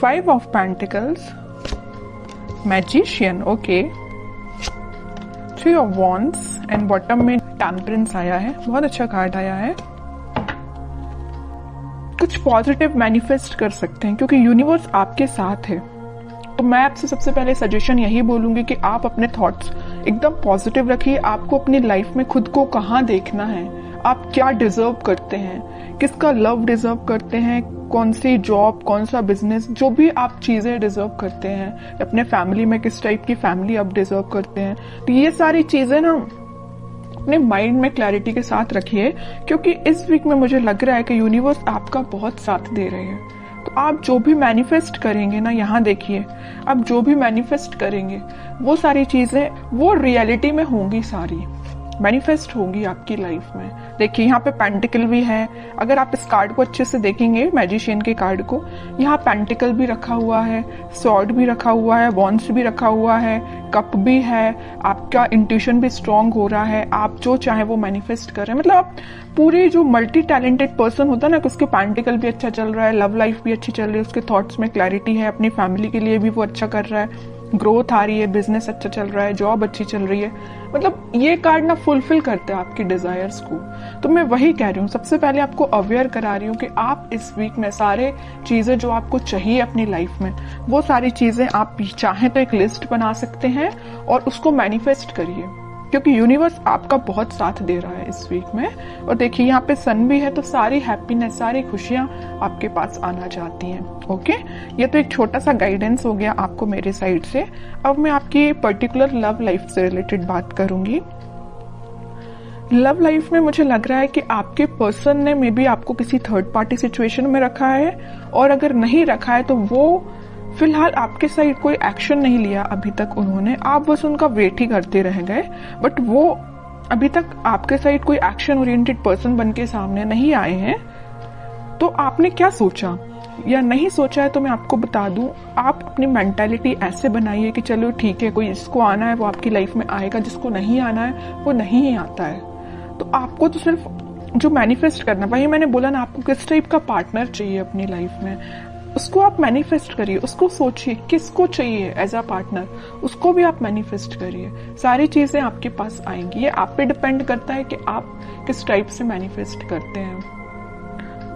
5 of pentacles, magician, okay, 3 of wands and bottom में temperance आया है। बहुत अच्छा कार्ड आया है। कुछ पॉजिटिव मैनिफेस्ट कर सकते हैं क्योंकि यूनिवर्स आपके साथ है। तो मैं आपसे सबसे पहले सजेशन यही बोलूंगी कि आप अपने थॉट्स एकदम पॉजिटिव रखिए। आपको अपनी लाइफ में खुद को कहाँ देखना है, आप क्या डिजर्व करते हैं, किसका लव डिजर्व करते हैं, कौन सी जॉब, कौन सा बिजनेस, जो भी आप चीजें डिजर्व करते हैं, अपने फैमिली में किस टाइप की फैमिली आप डिजर्व करते हैं। तो ये सारी चीजें ना अपने माइंड में क्लैरिटी के साथ रखिए क्योंकि इस वीक में मुझे लग रहा है कि यूनिवर्स आपका बहुत साथ दे रहे हैं। तो आप जो भी मैनिफेस्ट करेंगे ना, यहाँ देखिए, आप जो भी मैनिफेस्ट करेंगे वो सारी चीजें वो रियलिटी में होंगी, सारी मैनिफेस्ट होंगी आपकी लाइफ में। देखिए यहाँ पे पेंटिकल भी है। अगर आप इस कार्ड को अच्छे से देखेंगे, मैजिशियन के कार्ड को, यहाँ पेंटिकल भी रखा हुआ है, स्वॉर्ड भी रखा हुआ है, वॉन्ड्स भी रखा हुआ है, कप भी है। आपका इंट्यूशन भी स्ट्रांग हो रहा है, आप जो चाहे वो मैनिफेस्ट कर रहे हैं। मतलब आप पूरे जो मल्टी टैलेंटेड पर्सन होता है ना, उसके पेंटिकल भी अच्छा चल रहा है, लव लाइफ भी अच्छी चल रही है, उसके थॉट्स में क्लैरिटी है, अपनी फैमिली के लिए भी वो अच्छा कर रहा है, ग्रोथ आ रही है, बिजनेस अच्छा चल रहा है, जॉब अच्छी चल रही है। मतलब ये कार्ड ना फुलफिल करते हैं आपकी डिजायर्स को। तो मैं वही कह रही हूँ, सबसे पहले आपको अवेयर करा रही हूँ कि आप इस वीक में सारे चीजें जो आपको चाहिए अपनी लाइफ में, वो सारी चीजें आप चाहें तो एक लिस्ट बना सकते हैं और उसको मैनिफेस्ट करिए क्योंकि यूनिवर्स आपका बहुत साथ दे रहा है इस वीक में। और देखिए यहाँ पे सन भी है, तो सारी हैप्पीनेस, सारी खुशियां आपके पास आना चाहती हैं। ओके, ये तो एक छोटा सा गाइडेंस हो गया आपको मेरे साइड से। अब मैं आपकी पर्टिकुलर लव लाइफ से रिलेटेड बात करूंगी। लव लाइफ में मुझे लग रहा है कि आपके पर्सन ने मे बी आपको किसी थर्ड पार्टी सिचुएशन में रखा है, और अगर नहीं रखा है तो वो फिलहाल आपके साइड कोई एक्शन नहीं लिया अभी तक उन्होंने, आप बस उनका वेट ही करते रह गए। बट वो अभी तक आपके साइड कोई एक्शन ओरिएंटेड पर्सन बन के सामने नहीं आए हैं। तो आपने क्या सोचा या नहीं सोचा है तो मैं आपको बता दूं, आप अपनी मेंटालिटी ऐसे बनाइए कि चलो ठीक है, कोई जिसको आना है वो आपकी लाइफ में आएगा, जिसको नहीं आना है वो नहीं ही आता है। तो आपको तो सिर्फ जो मैनिफेस्ट करना, वही मैंने बोला ना, आपको किस टाइप का पार्टनर चाहिए अपनी लाइफ में, उसको आप मैनिफेस्ट करिए, उसको सोचिए किसको चाहिए एज अ पार्टनर, उसको भी आप मैनिफेस्ट करिए। सारी चीजें आपके पास आएंगी। ये आप पे डिपेंड करता है कि आप किस टाइप से मैनिफेस्ट करते हैं।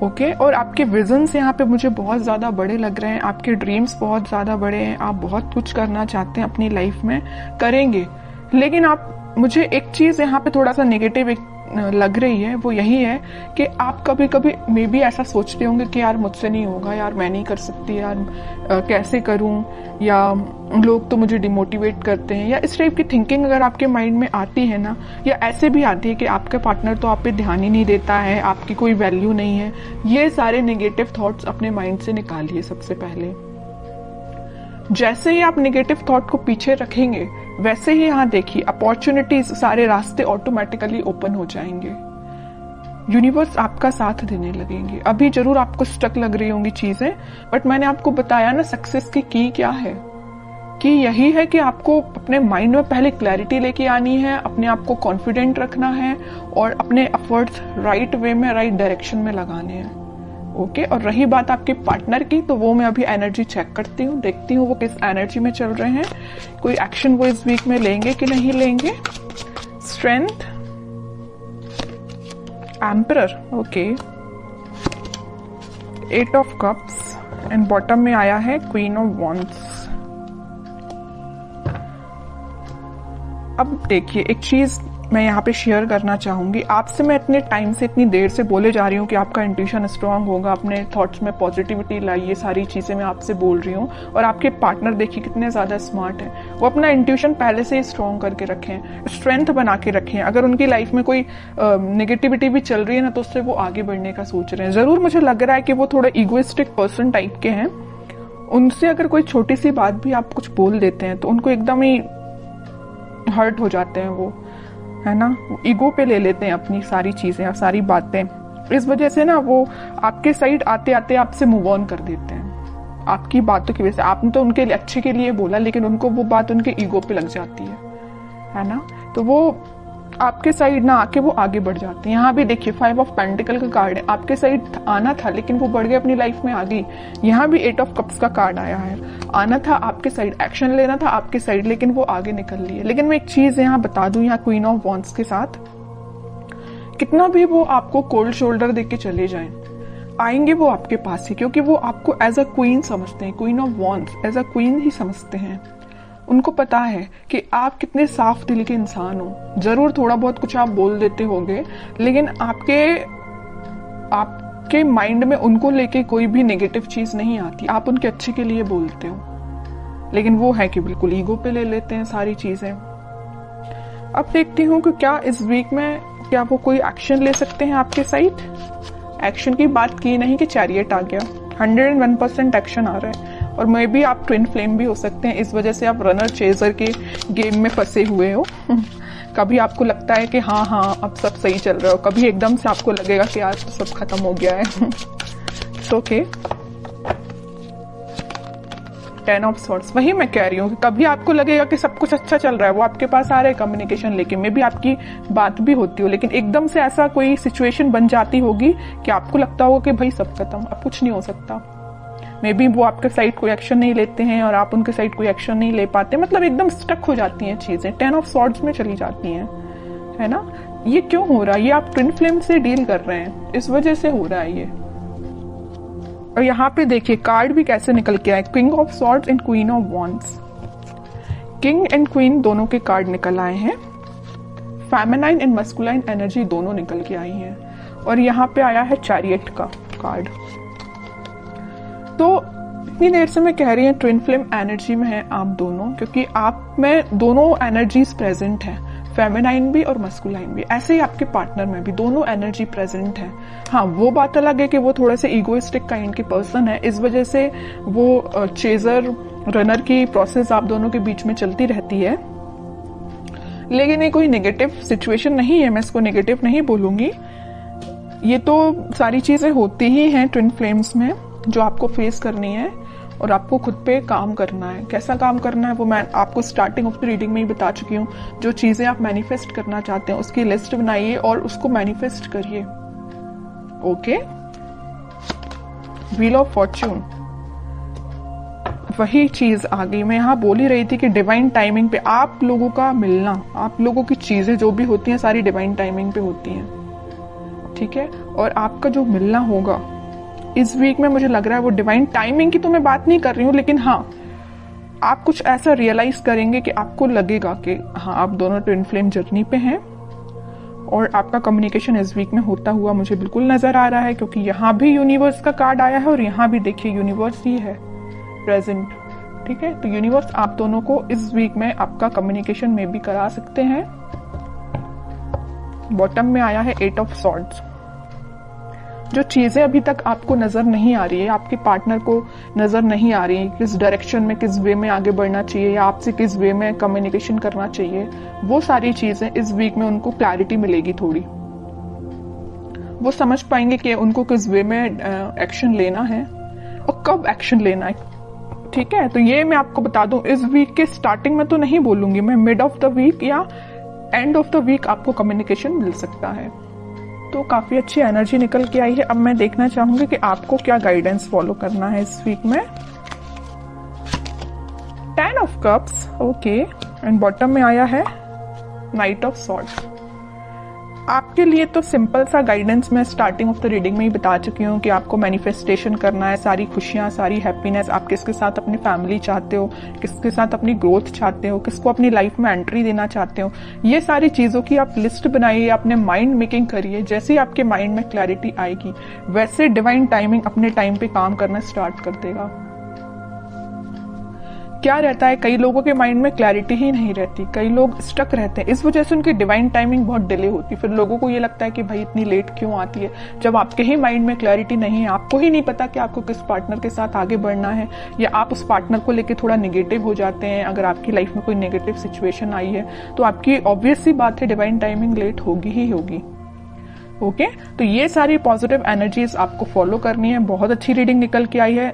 ओके, और आपके विजन्स यहाँ पे मुझे बहुत ज्यादा बड़े लग रहे हैं, आपके ड्रीम्स बहुत ज्यादा बड़े हैं, आप बहुत कुछ करना चाहते हैं अपनी लाइफ में, करेंगे। लेकिन आप, मुझे एक चीज यहाँ पे थोड़ा सा नेगेटिव लग रही है, वो यही है कि आप कभी कभी मे बी ऐसा सोचते होंगे कि यार मुझसे नहीं होगा, यार मैं नहीं कर सकती, यार कैसे करूं, या लोग तो मुझे डिमोटिवेट करते हैं, या इस टाइप की थिंकिंग अगर आपके माइंड में आती है ना, या ऐसे भी आती है कि आपका पार्टनर तो आप पे ध्यान ही नहीं देता है, आपकी कोई वैल्यू नहीं है, ये सारे नेगेटिव थॉट्स अपने माइंड से निकालिए सबसे पहले। जैसे ही आप नेगेटिव थॉट को पीछे रखेंगे, वैसे ही यहाँ देखिए अपॉर्चुनिटीज, सारे रास्ते ऑटोमेटिकली ओपन हो जाएंगे। यूनिवर्स आपका साथ देने लगेंगे। अभी जरूर आपको स्टक लग रही होंगी चीजें, बट मैंने आपको बताया ना सक्सेस की क्या है, कि यही है कि आपको अपने माइंड में पहले क्लैरिटी लेके आनी है, अपने आप को कॉन्फिडेंट रखना है और अपने एफर्ट्स राइट वे में, राइट डायरेक्शन में लगाने हैं। ओके, और रही बात आपके पार्टनर की, तो वो मैं अभी एनर्जी चेक करती हूँ, देखती हूँ वो किस एनर्जी में चल रहे हैं, कोई एक्शन वो इस वीक में लेंगे कि नहीं लेंगे। Strength, emperor, okay, 8 of cups and bottom में आया है क्वीन ऑफ वॉन्ड्स। अब देखिए, एक चीज मैं यहाँ पे शेयर करना चाहूंगी आपसे। मैं इतने टाइम से, इतनी देर से बोले जा रही हूँ कि आपका इंट्यूशन स्ट्रांग होगा, अपने थॉट्स में पॉजिटिविटी लाइए, सारी चीजें मैं आपसे बोल रही हूँ। और आपके पार्टनर देखिए कितने ज्यादा स्मार्ट हैं, वो अपना इंट्यूशन पहले से ही स्ट्रांग करके रखें, स्ट्रेंथ बना के रखें। अगर उनकी लाइफ में कोई नेगेटिविटी भी चल रही है ना, तो उससे वो आगे बढ़ने का सोच रहे हैं। जरूर मुझे लग रहा है कि वो थोड़ा इगोइस्टिक पर्सन टाइप के हैं, उनसे अगर कोई छोटी सी बात भी आप कुछ बोल देते हैं तो उनको एकदम ही हर्ट हो जाते हैं, वो है ना, ईगो पे ले लेते हैं अपनी सारी चीजें, सारी बातें। इस वजह से ना वो आपके साइड आते आते आपसे मूव ऑन कर देते हैं आपकी बातों की वजह से। आपने तो उनके अच्छे के लिए बोला, लेकिन उनको वो बात उनके ईगो पे लग जाती है ना। तो वो आपके साइड ना आके वो आगे बढ़ जाते हैं। यहाँ भी देखिए 5 ऑफ पेंटिकल का कार्ड है, आपके साइड आना था लेकिन वो बढ़ गए, अपनी लाइफ में आ गई। यहाँ भी 8 ऑफ कप्स का कार्ड आया है, आना था आपके साइड, एक्शन लेना था आपके साइड, लेकिन वो आगे निकल लिए। लेकिन मैं एक चीज यहाँ बता दूं, यहाँ क्वीन ऑफ वॉन्ड्स के साथ कितना भी वो आपको कोल्ड शोल्डर देके चले जाएं, आएंगे वो आपके पास ही, क्योंकि वो आपको एज अ क्वीन समझते हैं, queen of wands as a queen ही समझते हैं। उनको पता है कि आप कितने साफ दिल के इंसान हो। जरूर थोड़ा बहुत कुछ आप बोल देते होंगे, लेकिन आपके माइंड में उनको लेके कोई भी नेगेटिव चीज नहीं आती, आप उनके अच्छे के लिए बोलते हो। लेकिन वो है कि बिल्कुल ईगो पे ले लेते हैं सारी चीजें। अब देखती हूँ कि क्या इस वीक में क्या वो कोई एक्शन ले सकते हैं आपके साइड। एक्शन की बात की नहीं कि चैरियट आ गया, 101% एक्शन आ रहा है। और मे बी आप ट्विन फ्लेम भी हो सकते हैं, इस वजह से आप रनर चेजर के गेम में फंसे हुए हो। कभी आपको लगता है कि हाँ अब सब सही चल रहा हो, कभी एकदम से आपको लगेगा कि आज तो सब खत्म हो गया है। ओके 10 ऑफ सॉर्ड्स, वही मैं कह रही हूँ कि कभी आपको लगेगा कि सब कुछ अच्छा चल रहा है, वो आपके पास आ रहे हैं कम्युनिकेशन लेके, मे बी आपकी बात भी होती हो, लेकिन एकदम से ऐसा कोई सिचुएशन बन जाती होगी कि आपको लगता होगा कि भाई सब खत्म, अब कुछ नहीं हो सकता। मे बी वो आपके साइड कोई एक्शन नहीं लेते हैं और आप उनके साइड कोई एक्शन नहीं ले पाते, मतलब एकदम स्टक हो जाती हैं चीजें, 10 ऑफ सॉर्ड्स में चली जाती हैं, है ना। ये क्यों हो रहा है? ये आप ट्विन फ्लेम से डील कर रहे हैं, इस वजह से हो रहा है ये। और यहाँ पे देखिए कार्ड भी कैसे निकल के आए, king of swords and queen of wands. King and queen दोनों के कार्ड निकल आए हैं, फेमिनाइन एंड मस्कुलाइन एनर्जी दोनों निकल के आई है। और यहाँ पे आया है चैरियट का कार्ड। तो इतनी देर से मैं कह रही हूँ ट्विन फ्लेम एनर्जी में है आप दोनों, क्योंकि आप में दोनों एनर्जीज प्रेजेंट है, फेमिनाइन भी और मस्कुलाइन भी। ऐसे ही आपके पार्टनर में भी दोनों एनर्जी प्रेजेंट है। हाँ, वो बात अलग है कि वो थोड़े से इगोइस्टिक काइंड के पर्सन है, इस वजह से वो चेजर रनर की प्रोसेस आप दोनों के बीच में चलती रहती है। लेकिन ये कोई नेगेटिव सिचुएशन नहीं है, मैं इसको नेगेटिव नहीं बोलूंगी। ये तो सारी चीजें होती ही हैं ट्विन फ्लेम्स में, जो आपको फेस करनी है और आपको खुद पे काम करना है। कैसा काम करना है वो मैं आपको स्टार्टिंग ऑफ द रीडिंग में ही बता चुकी हूँ। जो चीजें आप मैनिफेस्ट करना चाहते हैं उसकी लिस्ट बनाइए और उसको मैनिफेस्ट करिए। ओके, व्हील ऑफ फॉर्च्यून, वही चीज आ गई। मैं यहाँ बोल ही रही थी कि डिवाइन टाइमिंग पे आप लोगों का मिलना, आप लोगों की चीजें जो भी होती हैं सारी डिवाइन टाइमिंग पे होती हैं, ठीक है। और आपका जो मिलना होगा इस वीक में, मुझे लग रहा है वो डिवाइन टाइमिंग की तो मैं बात नहीं कर रही हूँ, लेकिन हाँ आप कुछ ऐसा रियलाइज करेंगे कि आपको लगेगा कि हाँ आप दोनों ट्विन फ्लेम जर्नी पे हैं। और आपका कम्युनिकेशन इस वीक में होता हुआ मुझे बिल्कुल नजर आ रहा है, क्योंकि यहाँ भी यूनिवर्स का कार्ड आया है और यहाँ भी देखिए यूनिवर्स ही है प्रेजेंट, ठीक है। तो यूनिवर्स आप दोनों को इस वीक में आपका कम्युनिकेशन में भी करा सकते हैं। बॉटम में आया है 8 ऑफ सॉर्ड्स। जो चीजें अभी तक आपको नजर नहीं आ रही है, आपके पार्टनर को नजर नहीं आ रही है, किस डायरेक्शन में, किस वे में आगे बढ़ना चाहिए या आपसे किस वे में कम्युनिकेशन करना चाहिए, वो सारी चीजें इस वीक में उनको क्लैरिटी मिलेगी थोड़ी। वो समझ पाएंगे कि उनको किस वे में एक्शन लेना है और कब एक्शन लेना है, ठीक है। तो ये मैं आपको बता दूं, इस वीक के स्टार्टिंग में तो नहीं बोलूंगी मैं, मिड ऑफ द वीक या एंड ऑफ द वीक आपको कम्युनिकेशन मिल सकता है। तो काफी अच्छी एनर्जी निकल के आई है। अब मैं देखना चाहूंगी कि आपको क्या गाइडेंस फॉलो करना है इस वीक में। 10 of cups, okay, and bottom में आया है नाइट ऑफ सॉर्ड्स। आपके लिए तो सिंपल सा गाइडेंस मैं स्टार्टिंग ऑफ द रीडिंग में ही बता चुकी हूँ कि आपको मैनिफेस्टेशन करना है, सारी खुशियां, सारी हैप्पीनेस। आप किसके साथ अपनी फैमिली चाहते हो, किसके साथ अपनी ग्रोथ चाहते हो, किसको अपनी लाइफ में एंट्री देना चाहते हो, ये सारी चीजों की आप लिस्ट बनाइए, अपने माइंड मेकिंग करिए। जैसे ही आपके माइंड में क्लैरिटी आएगी वैसे डिवाइन टाइमिंग अपने टाइम पे काम करना स्टार्ट कर देगा। क्या रहता है, कई लोगों के माइंड में क्लैरिटी ही नहीं रहती, कई लोग स्टक रहते हैं, इस वजह से उनकी डिवाइन टाइमिंग बहुत डिले होती है। फिर लोगों को ये लगता है कि भाई इतनी लेट क्यों आती है, जब आपके ही माइंड में क्लैरिटी नहीं है, आपको ही नहीं पता कि आपको किस पार्टनर के साथ आगे बढ़ना है, या आप उस पार्टनर को लेकर थोड़ा नेगेटिव हो जाते हैं। अगर आपकी लाइफ में कोई नेगेटिव सिचुएशन आई है तो आपकी ऑब्वियस सी बात है डिवाइन टाइमिंग लेट होगी ही होगी। ओके, तो ये सारी पॉजिटिव एनर्जीज आपको फॉलो करनी है। बहुत अच्छी रीडिंग निकल के आई है।